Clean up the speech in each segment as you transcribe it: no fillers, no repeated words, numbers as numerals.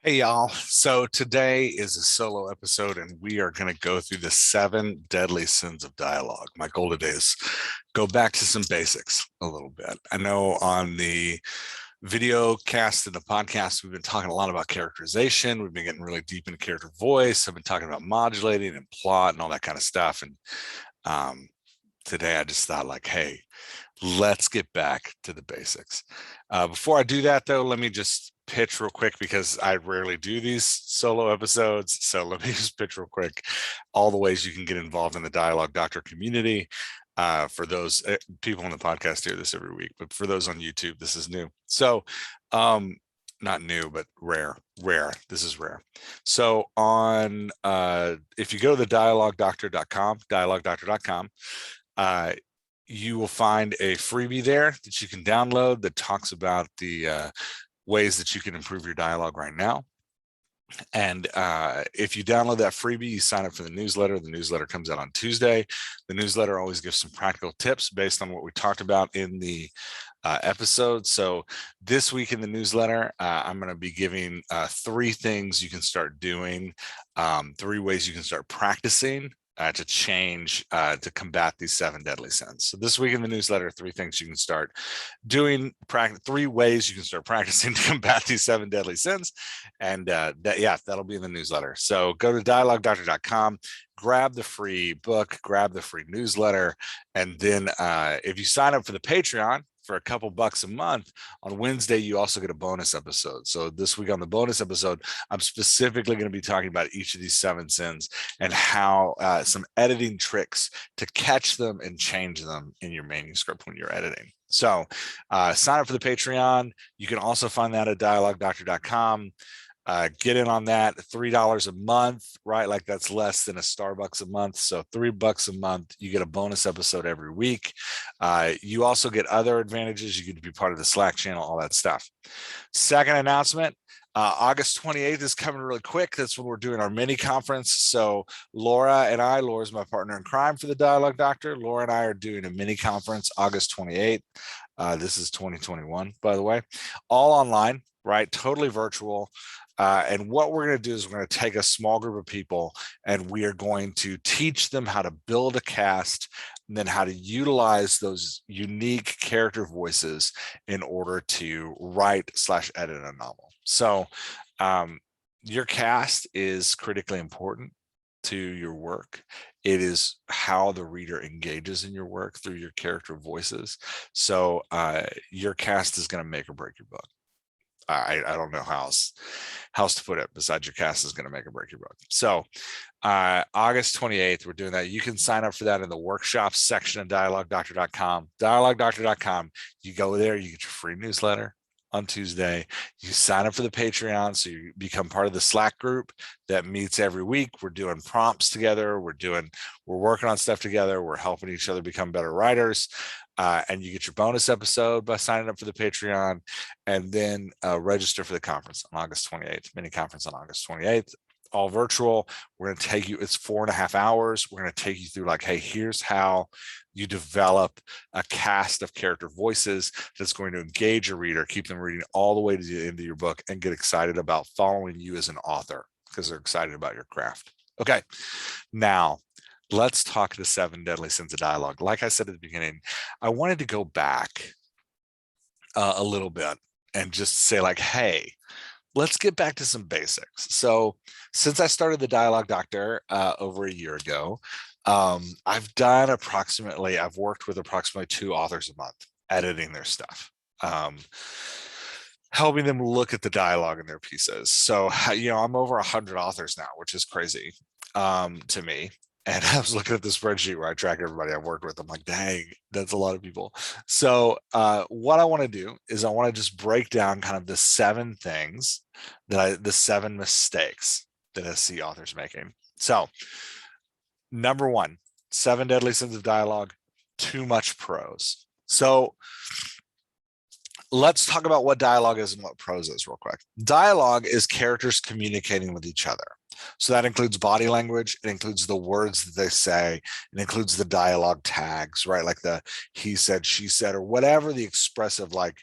Hey y'all. So today is a solo episode and we are going to go through the 7 deadly sins of dialogue. My goal today is go back to some basics a little bit. I know on the video cast and the podcast, we've been talking a lot about characterization. We've been getting really deep into character voice. I've been talking about modulating and plot and all that kind of stuff. And today I just thought like, hey, let's get back to the basics. Before I do that though, let me just pitch real quick because I rarely do these solo episodes. So let me just pitch real quick all the ways you can get involved in the Dialogue Doctor community. For those people on the podcast hear this every week, but for those on YouTube, this is new. So not new, but rare. This is rare. So on if you go to the dialoguedoctor.com, you will find a freebie there that you can download that talks about the ways that you can improve your dialogue right now. And if you download that freebie, you sign up for the newsletter. The newsletter comes out on Tuesday. The newsletter always gives some practical tips based on what we talked about in the episode. So this week in the newsletter, I'm going to be giving 3 things you can start doing, 3 ways you can start practicing to change, to combat these 7 deadly sins. So this week in the newsletter, 3 things you can start doing, 3 ways you can start practicing to combat these 7 deadly sins. And that'll be in the newsletter. So go to dialoguedoctor.com, grab the free book, grab the free newsletter. And then if you sign up for the Patreon, for a couple bucks a month, on Wednesday, you also get a bonus episode. So this week on the bonus episode, I'm specifically going to be talking about each of these 7 sins and how some editing tricks to catch them and change them in your manuscript when you're editing. So sign up for the Patreon. You can also find that at dialoguedoctor.com. Get in on that. $3 a month, right? Like that's less than a Starbucks a month. So $3 a month, you get a bonus episode every week. You also get other advantages. You get to be part of the Slack channel, all that stuff. Second announcement, August 28th is coming really quick. That's when we're doing our mini conference. So Laura's my partner in crime for the Dialogue Doctor. Laura and I are doing a mini conference August 28th. This is 2021, by the way, all online, right? Totally virtual. And what we're going to do is we're going to take a small group of people and we are going to teach them how to build a cast and then how to utilize those unique character voices in order to write/edit a novel. So your cast is critically important to your work. It is how the reader engages in your work through your character voices. So your cast is going to make or break your book. I don't know how else to put it besides your cast is going to make or break your book. So August 28th, we're doing that. You can sign up for that in the workshops section of dialoguedoctor.com. Dialoguedoctor.com. You go there, you get your free newsletter on Tuesday. You sign up for the Patreon, so you become part of the Slack group that meets every week. We're doing prompts together. We're working on stuff together. We're helping each other become better writers. And you get your bonus episode by signing up for the Patreon, and then register for the conference on August 28th, mini conference on August 28th, all virtual. We're going to take you, it's 4.5 hours. We're going to take you through like, hey, here's how you develop a cast of character voices that's going to engage your reader, keep them reading all the way to the end of your book, and get excited about following you as an author because they're excited about your craft. Okay, now let's talk the 7 deadly sins of dialogue. Like I said at the beginning, I wanted to go back a little bit and just say like, hey, let's get back to some basics. So since I started the Dialogue Doctor over a year ago, I've worked with approximately 2 authors a month, editing their stuff, helping them look at the dialogue in their pieces. So, I'm over 100 authors now, which is crazy to me. And I was looking at the spreadsheet where I track everybody I've worked with. I'm like, dang, that's a lot of people. So what I want to do is I want to just break down kind of the 7 things the 7 mistakes that I see authors making. So number 1, 7 deadly sins of dialogue, too much prose. So let's talk about what dialogue is and what prose is real quick. Dialogue is characters communicating with each other. So that includes body language, it includes the words that they say, it includes the dialogue tags, right? Like the he said, she said, or whatever the expressive, like,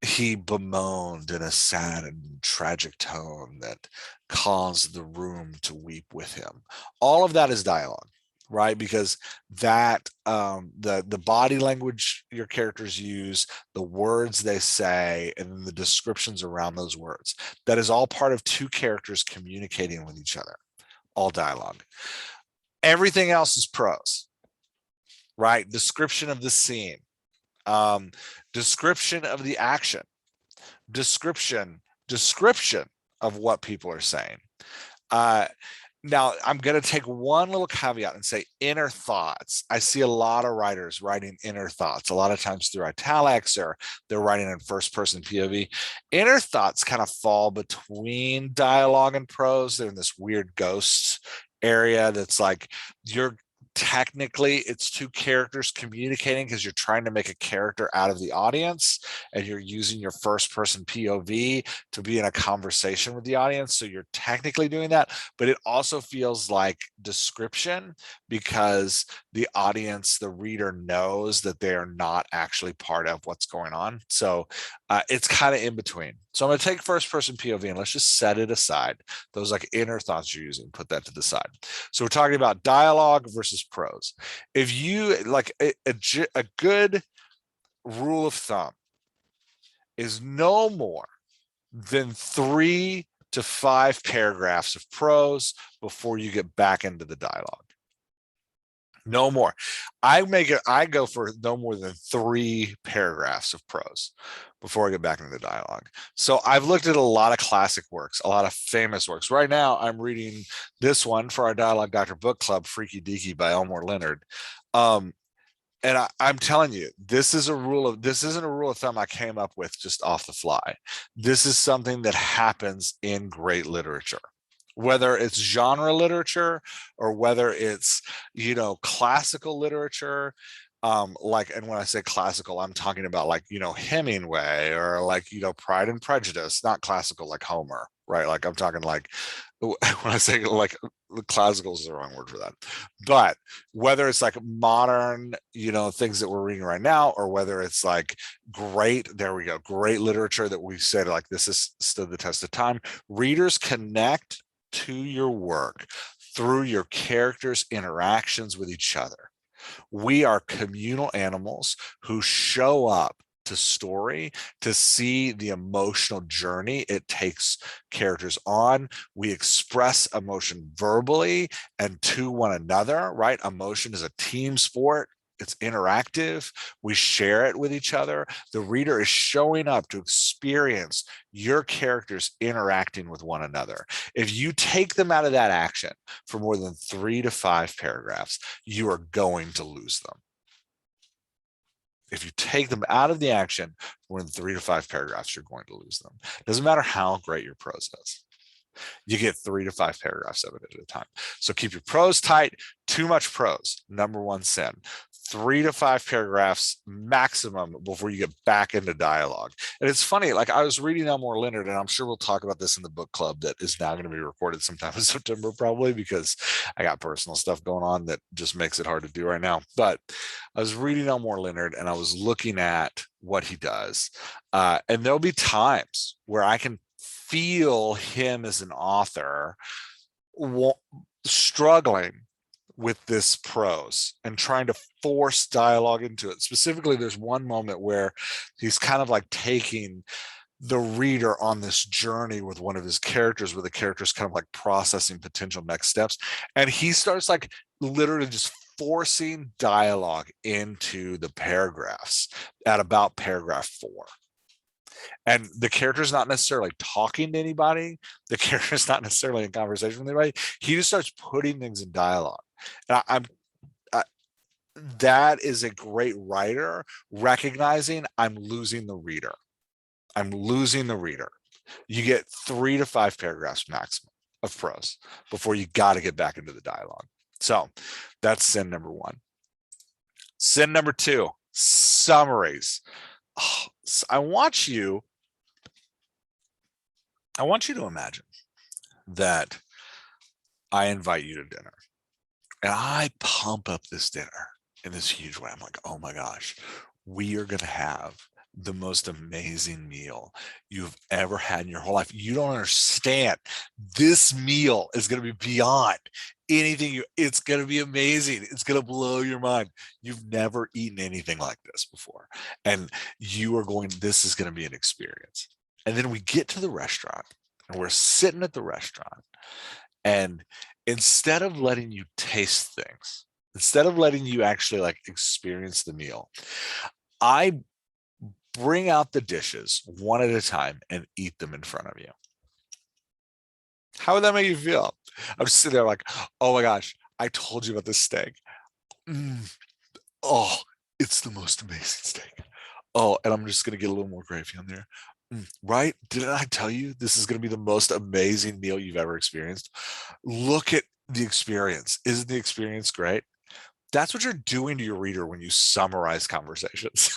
he bemoaned in a sad and tragic tone that caused the room to weep with him. All of that is dialogue, right? Because that the body language your characters use, the words they say, and then the descriptions around those words, that is all part of two characters communicating with each other, all dialogue. Everything else is prose, right? Description of the scene, description of the action, description of what people are saying. Now, I'm going to take one little caveat and say inner thoughts. I see a lot of writers writing inner thoughts, a lot of times through italics, or they're writing in first person POV. Inner thoughts kind of fall between dialogue and prose. They're in this weird ghost area that's like technically it's two characters communicating because you're trying to make a character out of the audience and you're using your first person POV to be in a conversation with the audience. So you're technically doing that, but it also feels like description because the audience, the reader, knows that they are not actually part of what's going on. So it's kind of in between. So I'm going to take first person POV and let's just set it aside. Those like inner thoughts you're using, put that to the side. So we're talking about dialogue versus prose. If you like a good rule of thumb is no more than 3 to 5 paragraphs of prose before you get back into the dialogue. No more. I go for no more than 3 paragraphs of prose before I get back into the dialogue. So I've looked at a lot of classic works, a lot of famous works. Right now, I'm reading this one for our Dialogue Doctor Book Club, Freaky Deaky by Elmore Leonard. And I'm telling you, this isn't a rule of thumb I came up with just off the fly. This is something that happens in great literature. Whether it's genre literature or whether it's, classical literature, like, and when I say classical, I'm talking about like, Hemingway or like, Pride and Prejudice, not classical like Homer, right? Like I'm talking like, when I say like classical is the wrong word for that, but whether it's like modern, things that we're reading right now, or whether it's like great literature that we said like this has stood the test of time, readers connect to your work through your characters' interactions with each other. We are communal animals who show up to story to see the emotional journey it takes characters on. We express emotion verbally and to one another, right? Emotion is a team sport. It's interactive. We share it with each other. The reader is showing up to experience your characters interacting with one another. If you take them out of that action for more than 3 to 5 paragraphs, you are going to lose them. If you take them out of the action for more than 3 to 5 paragraphs, you're going to lose them. Doesn't matter how great your prose is. You get 3 to 5 paragraphs of it at a time. So keep your prose tight. Too much prose, number one sin. 3 to 5 paragraphs maximum before you get back into dialogue. And it's funny, like I was reading Elmore Leonard, and I'm sure we'll talk about this in the book club that is now going to be recorded sometime in September, probably because I got personal stuff going on that just makes it hard to do right now. But I was reading Elmore Leonard and I was looking at what he does. And there'll be times where I can feel him as an author struggling with this prose and trying to force dialogue into it. Specifically, there's one moment where he's kind of like taking the reader on this journey with one of his characters, where the character's kind of like processing potential next steps. And he starts like literally just forcing dialogue into the paragraphs at about paragraph 4. And the character's not necessarily talking to anybody. The character's not necessarily in conversation with anybody. He just starts putting things in dialogue. And that is a great writer recognizing I'm losing the reader. I'm losing the reader. You get 3 to 5 paragraphs maximum of prose before you got to get back into the dialogue. So that's sin number 1. Sin number 2, summaries. Oh, I want you to imagine that I invite you to dinner and I pump up this dinner in this huge way. I'm like, oh my gosh, we are going to have the most amazing meal you've ever had in your whole life. You don't understand. This meal is going to be beyond anything it's going to be amazing. It's going to blow your mind. You've never eaten anything like this before. And this is going to be an experience. And then we get to the restaurant and we're sitting at the restaurant, and instead of letting you taste things, instead of letting you actually like experience the meal, I bring out the dishes one at a time and eat them in front of you. How would that make you feel? I'm just sitting there like, oh my gosh, I told you about this steak. Oh, it's the most amazing steak. Oh, and I'm just going to get a little more gravy on there. Right? Didn't I tell you this is going to be the most amazing meal you've ever experienced? Look at the experience. Isn't the experience great? That's what you're doing to your reader when you summarize conversations.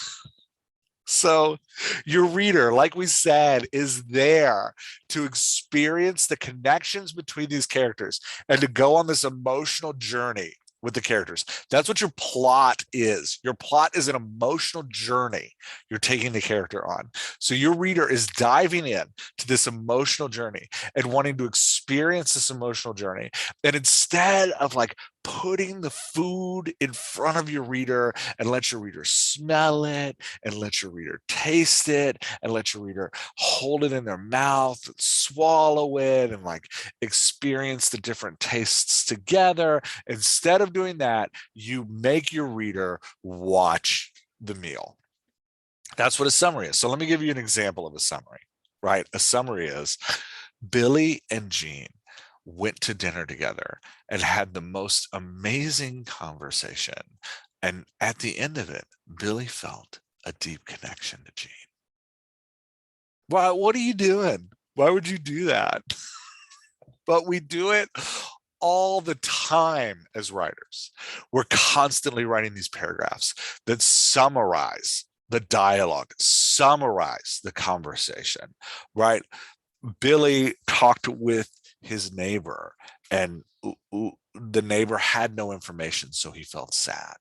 So your reader, like we said, is there to experience the connections between these characters and to go on this emotional journey with the characters. That's what your plot is. Your plot is an emotional journey you're taking the character on. So your reader is diving in to this emotional journey and wanting to experience this emotional journey. And instead of like putting the food in front of your reader and let your reader smell it and let your reader taste it and let your reader hold it in their mouth and swallow it and like experience the different tastes together, instead of doing that, you make your reader watch the meal. That's what a summary is. So let me give you an example of a summary, right? A summary is Billy and Jean went to dinner together and had the most amazing conversation. And at the end of it, Billy felt a deep connection to Jean. Wow, what are you doing? Why would you do that? But we do it all the time as writers. We're constantly writing these paragraphs that summarize the dialogue, summarize the conversation, right? Billy talked with his neighbor and the neighbor had no information, so he felt sad.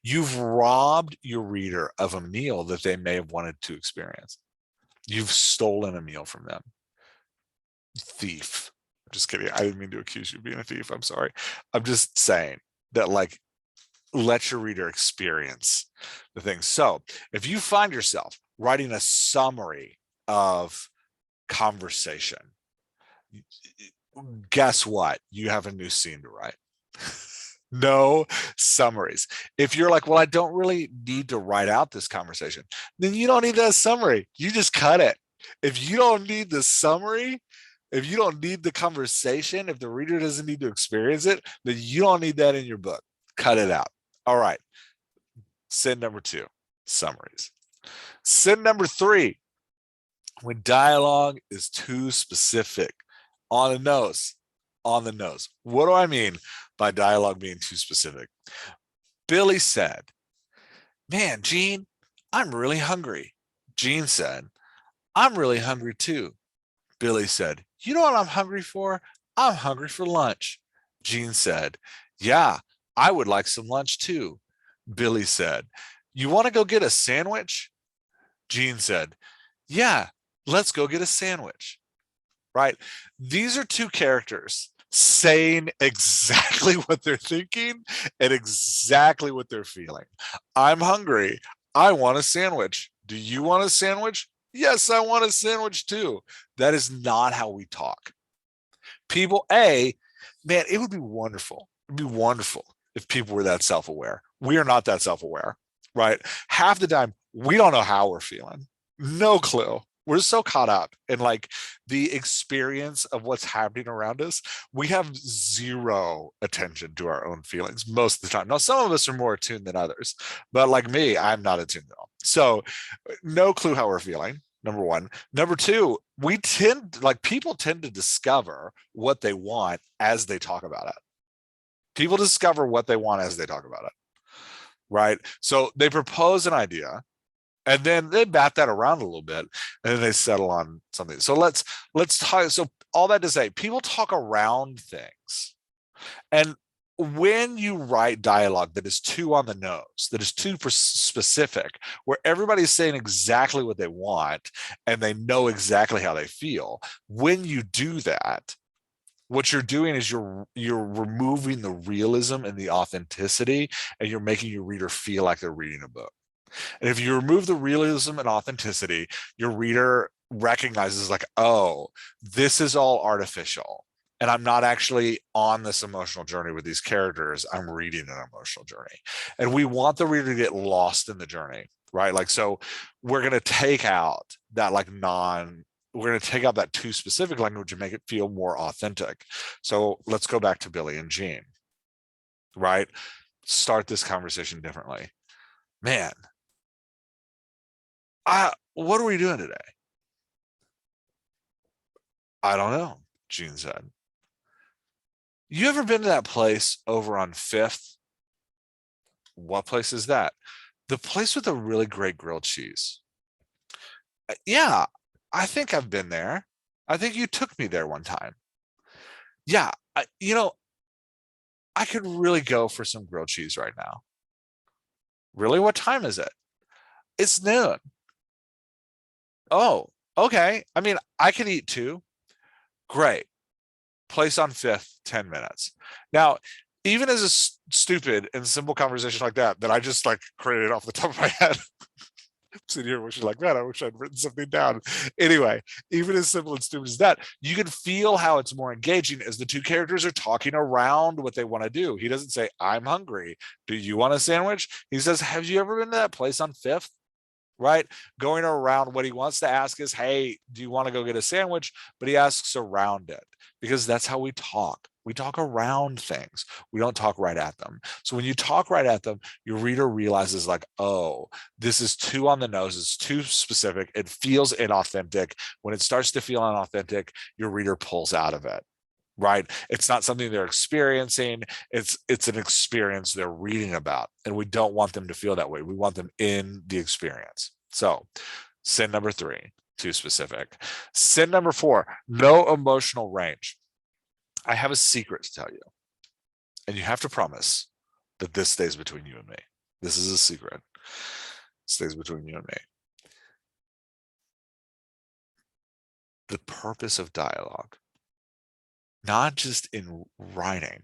You've robbed your reader of a meal that they may have wanted to experience. You've stolen a meal from them. Thief. Just kidding. I didn't mean to accuse you of being a thief. I'm sorry. I'm just saying that, like, let your reader experience the thing. So if you find yourself writing a summary of conversation, guess what? You have a new scene to write. No summaries. If you're like, well, I don't really need to write out this conversation, then you don't need that summary. You just cut it. If you don't need the summary, if you don't need the conversation, if the reader doesn't need to experience it, then you don't need that in your book. Cut it out. All right. Sin number 2, summaries. Sin number 3, when dialogue is too specific. On the nose. On the nose. What do I mean by dialogue being too specific? Billy said, man, Jean, I'm really hungry. Jean said, I'm really hungry too. Billy said, you know what I'm hungry for? I'm hungry for lunch. Jean said, yeah, I would like some lunch too. Billy said, you want to go get a sandwich? Jean said, yeah, let's go get a sandwich. Right? These are two characters saying exactly what they're thinking and exactly what they're feeling. I'm hungry. I want a sandwich. Do you want a sandwich? Yes, I want a sandwich too. That is not how we talk. People, man, it would be wonderful. It'd be wonderful if people were that self-aware. We are not that self-aware, right? Half the time, we don't know how we're feeling. No clue. We're so caught up in like the experience of what's happening around us. We have zero attention to our own feelings most of the time. Now, some of us are more attuned than others, but like me, I'm not attuned at all. So no clue how we're feeling. Number one. Number two, people tend to discover what they want as they talk about it. People discover what they want as they talk about it. Right. So they propose an idea. And then they bat that around a little bit, and then they settle on something. So let's talk. So all that to say, people talk around things. And when you write dialogue that is too on the nose, that is too specific, where everybody's saying exactly what they want and they know exactly how they feel, when you do that, what you're doing is you're removing the realism and the authenticity, and you're making your reader feel like they're reading a book. And if you remove the realism and authenticity, your reader recognizes like, oh, this is all artificial. And I'm not actually on this emotional journey with these characters. I'm reading an emotional journey. And we want the reader to get lost in the journey, right? Like, so we're going to take out that we're going to take out that too specific language and make it feel more authentic. So let's go back to Billy and Jean, right? Start this conversation differently. Man, what are we doing today? I don't know, Jean said. You ever been to that place over on 5th? What place is that? The place with the really great grilled cheese. Yeah, I think I've been there. I think you took me there one time. Yeah, I could really go for some grilled cheese right now. Really? What time is it? It's noon. Oh, okay. I mean, I can eat too. Great. Place on 5th, 10 minutes. Now, even as a stupid and simple conversation like that I just like created off the top of my head, I'm sitting here wishing like, man, I wish I'd written something down. Anyway, even as simple and stupid as that, you can feel how it's more engaging as the two characters are talking around what they want to do. He doesn't say, I'm hungry. Do you want a sandwich? He says, have you ever been to that place on 5th? Right? Going around, what he wants to ask is, hey, do you want to go get a sandwich? But he asks around it, because that's how we talk. We talk around things. We don't talk right at them. So when you talk right at them, your reader realizes like, oh, this is too on the nose. It's too specific. It feels inauthentic. When it starts to feel inauthentic, your reader pulls out of it. Right? It's not something they're experiencing. It's an experience they're reading about. And we don't want them to feel that way. We want them in the experience. So sin number 3, too specific. Sin number 4, no emotional range. I have a secret to tell you. And you have to promise that this stays between you and me. This is a secret. It stays between you and me. The purpose of dialogue, not just in writing,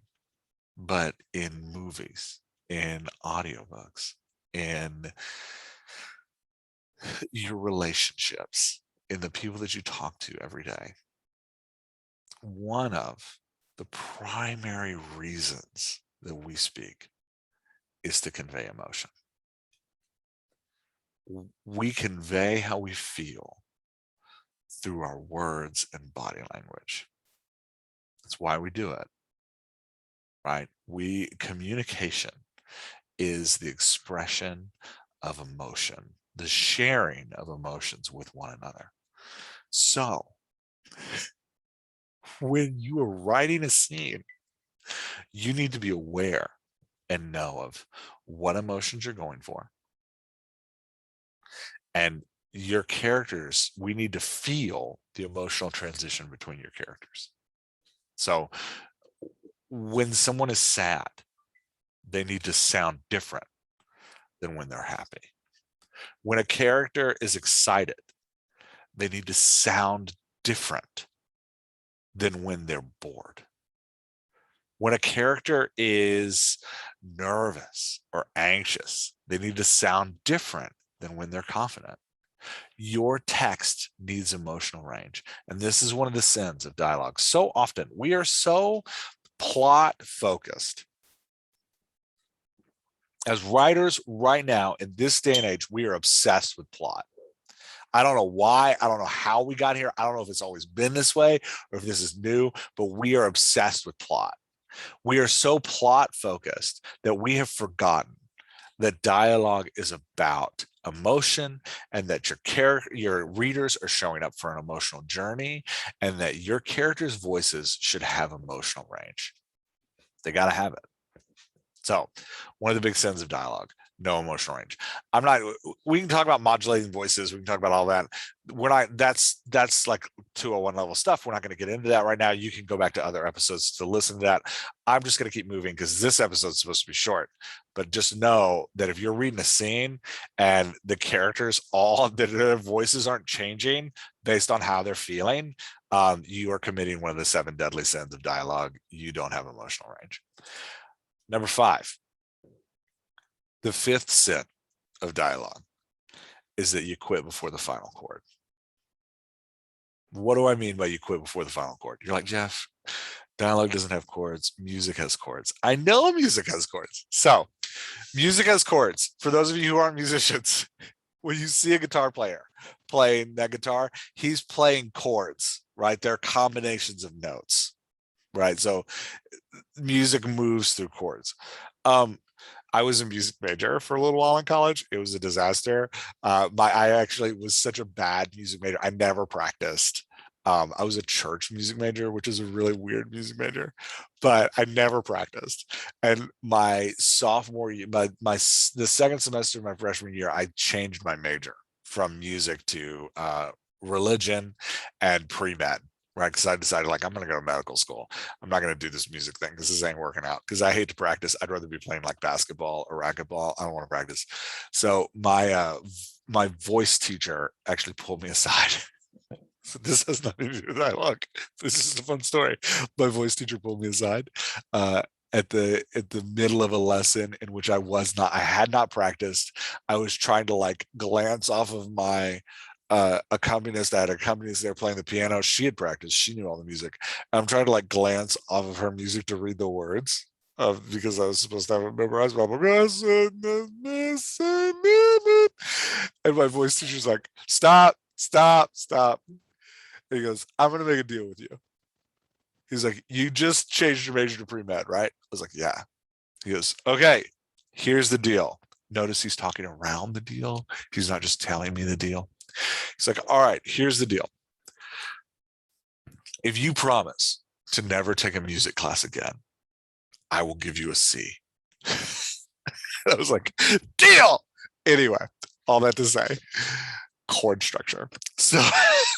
but in movies, in audiobooks, in your relationships, in the people that you talk to every day. One of the primary reasons that we speak is to convey emotion. We convey how we feel through our words and body language. That's why we do it, right? Communication is the expression of emotion, the sharing of emotions with one another. So when you are writing a scene, you need to be aware and know of what emotions you're going for. And your characters, we need to feel the emotional transition between your characters. So when someone is sad, they need to sound different than when they're happy. When a character is excited, they need to sound different than when they're bored. When a character is nervous or anxious, they need to sound different than when they're confident. Your text needs emotional range. And this is one of the sins of dialogue. So often we are so plot focused. As writers right now, in this day and age, we are obsessed with plot. I don't know why. I don't know how we got here. I don't know if it's always been this way or if this is new, but we are obsessed with plot. We are so plot focused that we have forgotten that dialogue is about emotion, and that your readers are showing up for an emotional journey, and that your characters' voices should have emotional range. They got to have it. So one of the big sins of dialogue, no emotional range. I'm not, we can talk about modulating voices, we can talk about all that. We're not, that's like 201 level stuff. We're not going to get into that right now. You can go back to other episodes to listen to that. I'm just going to keep moving because this episode is supposed to be short. But just know that if you're reading a scene and the characters, all their voices aren't changing based on how they're feeling, you are committing one of the 7 deadly sins of dialogue. You don't have emotional range. Number 5, the 5th sin of dialogue is that you quit before the final chord. What do I mean by you quit before the final chord? You're like, Jeff, dialogue doesn't have chords. Music has chords. I know music has chords. So music has chords. For those of you who aren't musicians, when you see a guitar player playing that guitar, he's playing chords, right? They're combinations of notes, right? So music moves through chords. I was a music major for a little while in college. It was a disaster. I actually was such a bad music major. I never practiced. I was a church music major, which is a really weird music major, but I never practiced. And my sophomore year, the second semester of my freshman year, I changed my major from music to religion and pre-med. Right, because I decided like I'm going to go to medical school. I'm not going to do this music thing because this ain't working out. Because I hate to practice. I'd rather be playing like basketball or racquetball. I don't want to practice. So my voice teacher actually pulled me aside. So this has nothing to do with dialogue. This is a fun story. My voice teacher pulled me aside at the middle of a lesson in which I had not practiced. I was trying to like glance off of my accompanist. I had accompanist there playing the piano. She had practiced. She knew all the music. I'm trying to like glance off of her music to read the words because I was supposed to have it memorized. And my voice teacher's like, stop. And he goes, I'm going to make a deal with you. He's like, you just changed your major to pre-med, right? I was like, yeah. He goes, okay, here's the deal. Notice he's talking around the deal. He's not just telling me the deal. He's like, all right, here's the deal. If you promise to never take a music class again, I will give you a C. I was like, deal. Anyway, all that to say, chord structure. So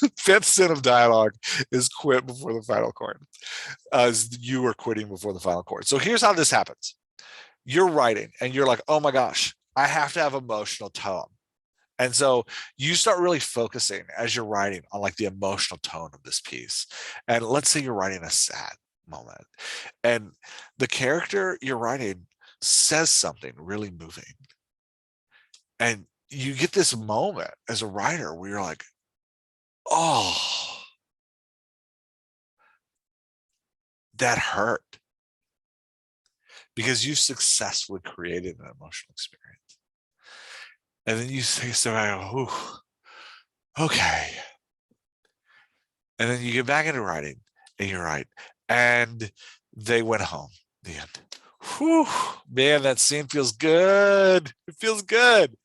5th sin of dialogue is quit before the final chord. As you are quitting before the final chord. So here's how this happens. You're writing and you're like, oh my gosh, I have to have emotional tone. And so you start really focusing as you're writing on like the emotional tone of this piece. And let's say you're writing a sad moment and the character you're writing says something really moving. And you get this moment as a writer where you're like, oh, that hurt. Because you've successfully created an emotional experience. And then you say something, oh, okay. And then you get back into writing and you write, and they went home. The end. Whew, man, that scene feels good. It feels good.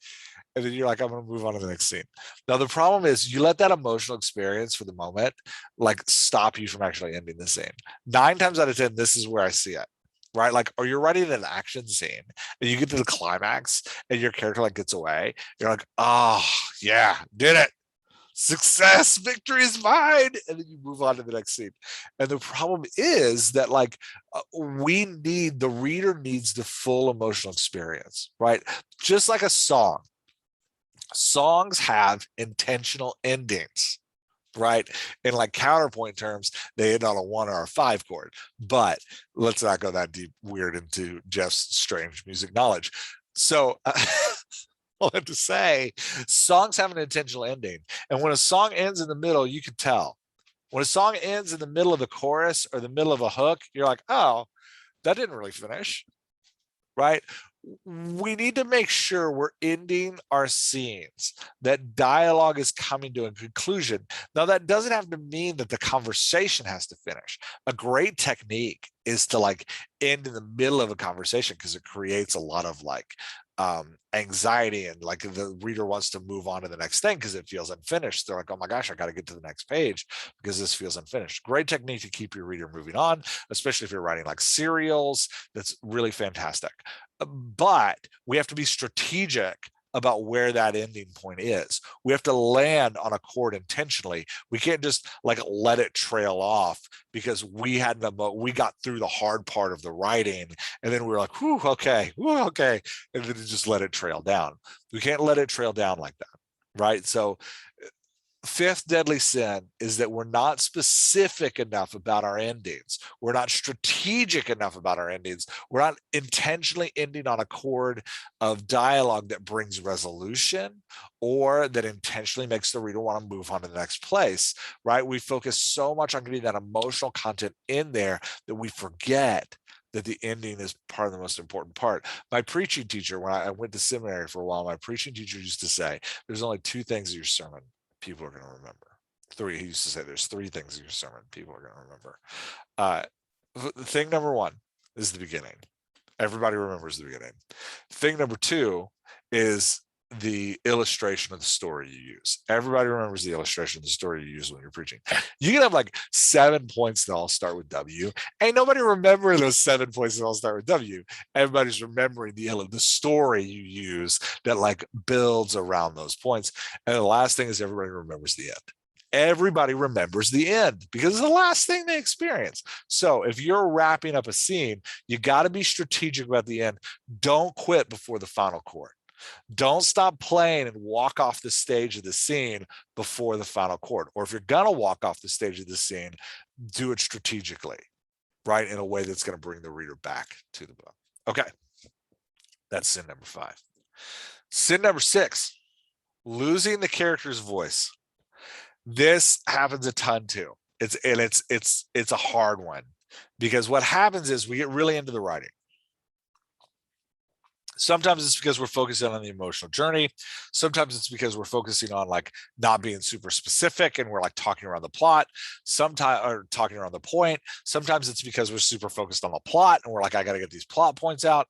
And then you're like, I'm going to move on to the next scene. Now, the problem is you let that emotional experience for the moment, like stop you from actually ending the scene. 9 times out of 10, this is where I see it. Right? Like, or you're writing an action scene and you get to the climax and your character like gets away. You're like, oh yeah, did it. Success, victory is mine. And then you move on to the next scene. And the problem is that like the reader needs the full emotional experience, right? Just like a song. Songs have intentional endings. Right. In like counterpoint terms, they end on a 1 or a 5 chord. But let's not go that deep weird into Jeff's strange music knowledge. So all I have to say, songs have an intentional ending. And when a song ends in the middle, you can tell. When a song ends in the middle of the chorus or the middle of a hook, you're like, oh, that didn't really finish. Right? We need to make sure we're ending our scenes, that dialogue is coming to a conclusion. Now, that doesn't have to mean that the conversation has to finish. A great technique is to like end in the middle of a conversation because it creates a lot of like anxiety and like the reader wants to move on to the next thing because it feels unfinished. They're like, oh my gosh, I got to get to the next page because this feels unfinished. Great technique to keep your reader moving on, especially if you're writing like serials. That's really fantastic. But we have to be strategic about where that ending point is. We have to land on a chord intentionally. We can't just like let it trail off because we got through the hard part of the writing and then we were like, whew, okay, and then just let it trail down. We can't let it trail down like that, right? So fifth deadly sin is that we're not specific enough about our endings. We're not strategic enough about our endings. We're not intentionally ending on a chord of dialogue that brings resolution or that intentionally makes the reader want to move on to the next place, right? We focus so much on getting that emotional content in there that we forget that the ending is part of the most important part. My preaching teacher, when I went to seminary for a while, my preaching teacher used to say, there's only two things in your sermon people are going to remember. Three. He used to say there's three things in your sermon people are going to remember. Thing number one is the beginning. Everybody remembers the beginning. Thing number two is the illustration of the story you use. Everybody remembers the illustration of the story you use when you're preaching. You can have like 7 points that all start with W. Ain't nobody remembering those 7 points that all start with W. Everybody's remembering the story you use that like builds around those points. And the last thing is everybody remembers the end. Everybody remembers the end because it's the last thing they experience. So if you're wrapping up a scene, you got to be strategic about the end. Don't quit before the final chord. Don't stop playing and walk off the stage of the scene before the final chord. Or if you're going to walk off the stage of the scene, do it strategically, right? In a way that's going to bring the reader back to the book. Okay. That's sin number 5. Sin number 6, losing the character's voice. This happens a ton too. It's a hard one because what happens is we get really into the writing. Sometimes it's because we're focusing on the emotional journey. Sometimes it's because we're focusing on like not being super specific and we're like talking around the plot, sometimes or talking around the point. Sometimes it's because we're super focused on the plot and we're like, I got to get these plot points out.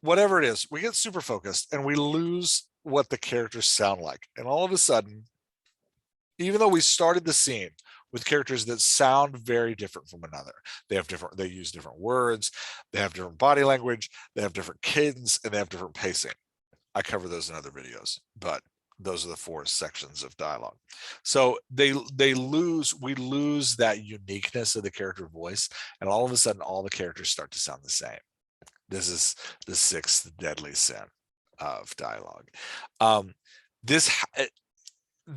Whatever it is, we get super focused and we lose what the characters sound like. And all of a sudden, even though we started the scene with characters that sound very different from another, they use different words, they have different body language, they have different cadence, and they have different pacing. I cover those in other videos, but those are the 4 sections of dialogue. So we lose that uniqueness of the character voice, and all of a sudden all the characters start to sound the same. This is the 6th deadly sin of dialogue.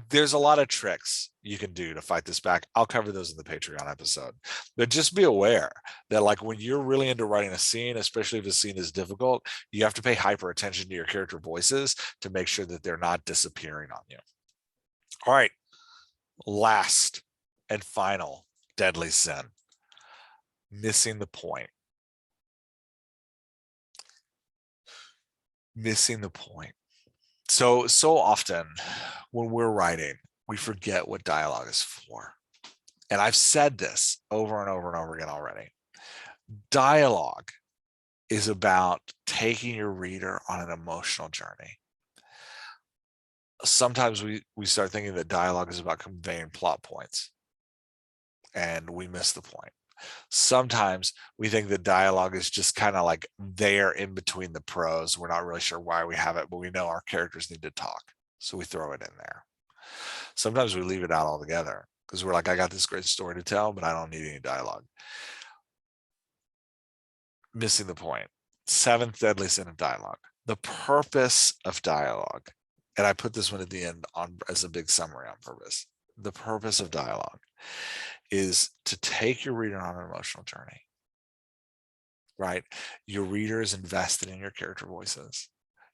There's a lot of tricks you can do to fight this back. I'll cover those in the Patreon episode, but just be aware that like when you're really into writing a scene, especially if a scene is difficult, you have to pay hyper attention to your character voices to make sure that they're not disappearing on you. All right. Last and final deadly sin, missing the point. Missing the point. So often when we're writing, we forget what dialogue is for. And I've said this over and over and over again already. Dialogue is about taking your reader on an emotional journey. Sometimes we start thinking that dialogue is about conveying plot points, and we miss the point. Sometimes we think that dialogue is just kind of like there in between the prose. We're not really sure why we have it, but we know our characters need to talk, so we throw it in there. Sometimes we leave it out altogether because we're like, I got this great story to tell, but I don't need any dialogue. Missing the point. 7th deadly sin of dialogue. The purpose of dialogue, and I put this one at the end on as a big summary on purpose. The purpose of dialogue is to take your reader on an emotional journey, right? Your reader is invested in your character voices.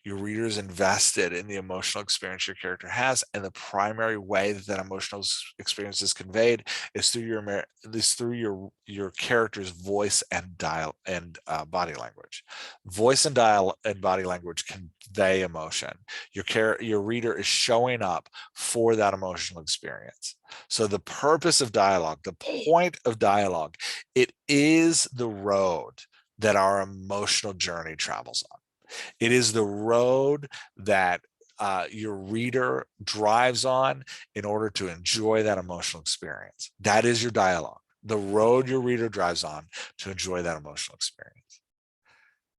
Your reader is invested in the emotional experience your character has, and the primary way that emotional experience is conveyed is through your character's voice and body language. Voice and body language convey emotion. Your reader is showing up for that emotional experience. So the purpose of dialogue, the point of dialogue, it is the road that our emotional journey travels on. It is the road that your reader drives on in order to enjoy that emotional experience. That is your dialogue, the road your reader drives on to enjoy that emotional experience.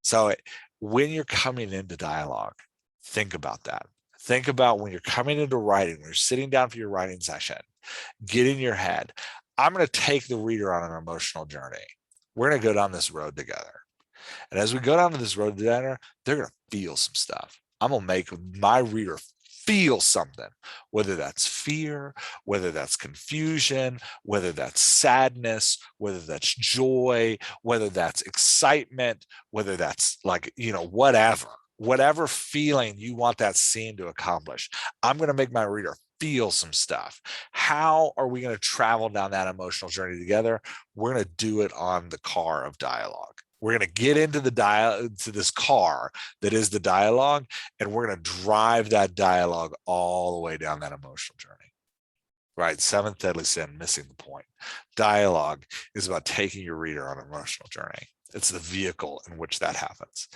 So when you're coming into dialogue, think about that. Think about when you're coming into writing, when you're sitting down for your writing session, get in your head, I'm going to take the reader on an emotional journey. We're going to go down this road together. And as we go down to this road together, they're going to feel some stuff. I'm going to make my reader feel something, whether that's fear, whether that's confusion, whether that's sadness, whether that's joy, whether that's excitement, whether that's like, whatever feeling you want that scene to accomplish. I'm going to make my reader feel some stuff. How are we going to travel down that emotional journey together? We're going to do it on the car of dialogue. We're going to get into to this car that is the dialogue, and we're going to drive that dialogue all the way down that emotional journey. Right? Seventh deadly sin, missing the point. Dialogue is about taking your reader on an emotional journey. It's the vehicle in which that happens.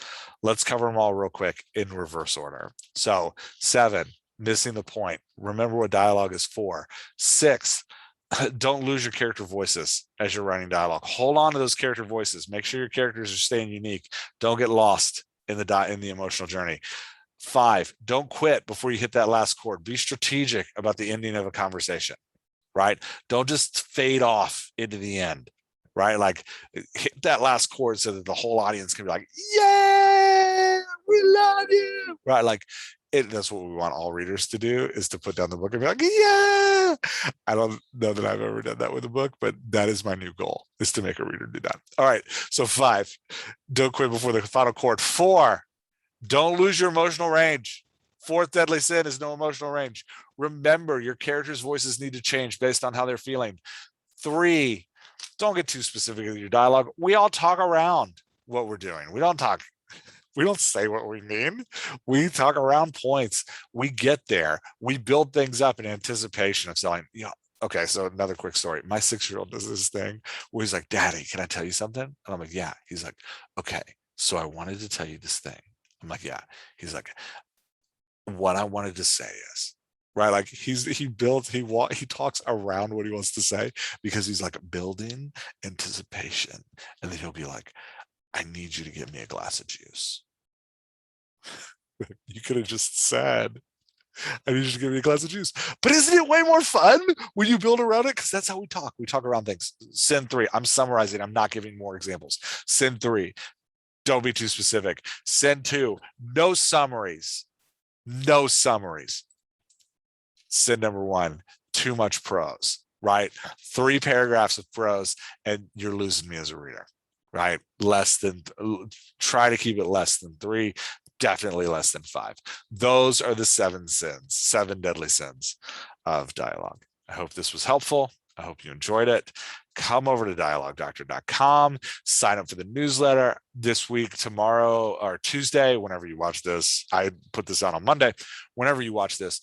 Let's cover them all real quick in reverse order. So 7, missing the point. Remember what dialogue is for. 6, don't lose your character voices as you're writing dialogue. Hold on to those character voices. Make sure your characters are staying unique. Don't get lost in the emotional journey. 5, don't quit before you hit that last chord. Be strategic about the ending of a conversation, right? Don't just fade off into the end, right? Like hit that last chord so that the whole audience can be like, yeah, we love you, right? Like that's what we want all readers to do, is to put down the book and be like, yeah. I don't know that I've ever done that with a book, but that is my new goal, is to make a reader do that. All right. So 5, don't quit before the final chord. 4, don't lose your emotional range. 4th deadly sin is no emotional range. Remember, your characters' voices need to change based on how they're feeling. 3, don't get too specific with your dialogue. We all talk around what we're doing. We don't say what we mean. We talk around points. We get there. We build things up in anticipation of selling. Okay, so another quick story. My 6-year-old does this thing where he's like, Daddy, can I tell you something? And I'm like, yeah. He's like, okay, so I wanted to tell you this thing. I'm like, yeah. He's like, what I wanted to say is, right? Like he talks around what he wants to say because he's like building anticipation. And then he'll be like, I need you to get me a glass of juice. You could have just said, I need you to give me a glass of juice. But isn't it way more fun when you build around it? Because that's how we talk. We talk around things. Sin 3, I'm summarizing. I'm not giving more examples. Sin 3, don't be too specific. Sin 2, no summaries. No summaries. Sin number 1, too much prose, right? 3 paragraphs of prose, and you're losing me as a reader, right? Try to keep it less than 3, definitely less than 5. Those are the 7 sins, 7 deadly sins of dialogue. I hope this was helpful. I hope you enjoyed it. Come over to dialoguedoctor.com, sign up for the newsletter this week, tomorrow, or Tuesday, whenever you watch this. I put this out on Monday. Whenever you watch this,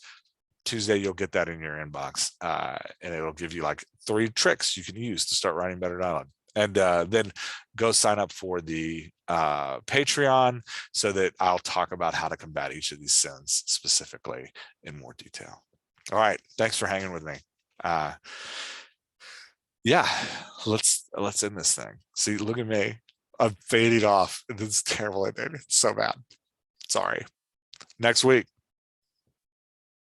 Tuesday, you'll get that in your inbox, and it'll give you like 3 tricks you can use to start writing better dialogue. And then go sign up for the Patreon so that I'll talk about how to combat each of these sins specifically in more detail. All right. Thanks for hanging with me. Yeah, let's end this thing. See, look at me. I'm fading off. It's terrible. It's so bad. Sorry. Next week.